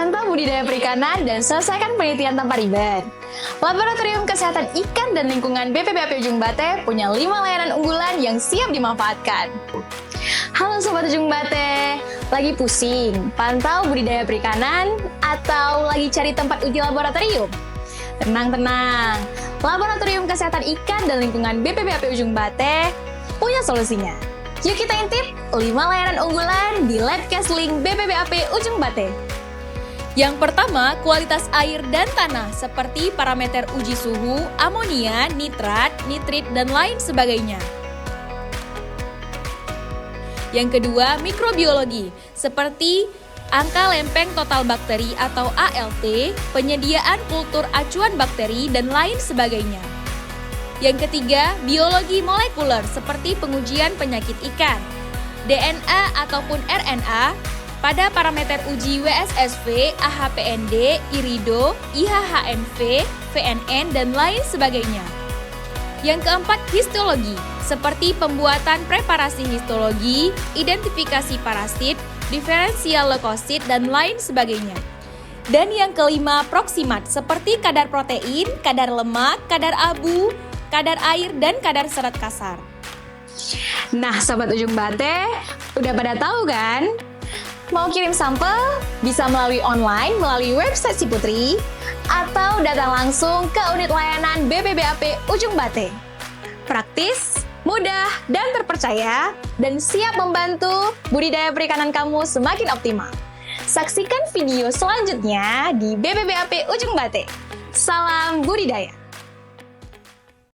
Pantau budidaya perikanan dan selesaikan penelitian tanpa ribet. Laboratorium Kesehatan Ikan dan Lingkungan BPBAP Ujung Bate punya 5 layanan unggulan yang siap dimanfaatkan. Halo Sobat Ujung Bate, lagi pusing pantau budidaya perikanan atau lagi cari tempat uji laboratorium? Tenang, Laboratorium Kesehatan Ikan dan Lingkungan BPBAP Ujung Bate punya solusinya. Yuk kita intip 5 layanan unggulan di Labcast Link BPBAP Ujung Bate. Yang pertama, kualitas air dan tanah seperti parameter uji suhu, amonia, nitrat, nitrit, dan lain sebagainya. Yang kedua, mikrobiologi seperti angka lempeng total bakteri atau ALT, penyediaan kultur acuan bakteri, dan lain sebagainya. Yang ketiga, biologi molekuler seperti pengujian penyakit ikan, DNA ataupun RNA, pada parameter uji WSSV, AHPND, IRIDO, IHHNV, VNN, dan lain sebagainya. Yang keempat, histologi, seperti pembuatan preparasi histologi, identifikasi parasit, diferensial leukosit, dan lain sebagainya. Dan yang kelima, proksimat, seperti kadar protein, kadar lemak, kadar abu, kadar air, dan kadar serat kasar. Nah Sobat Ujung Bate, udah pada tahu kan? Mau kirim sampel? Bisa melalui online, melalui website Si Putri, atau datang langsung ke unit layanan BPBAP Ujung Bate. Praktis, mudah, dan terpercaya, dan siap membantu budidaya perikanan kamu semakin optimal. Saksikan video selanjutnya di BPBAP Ujung Bate. Salam budidaya!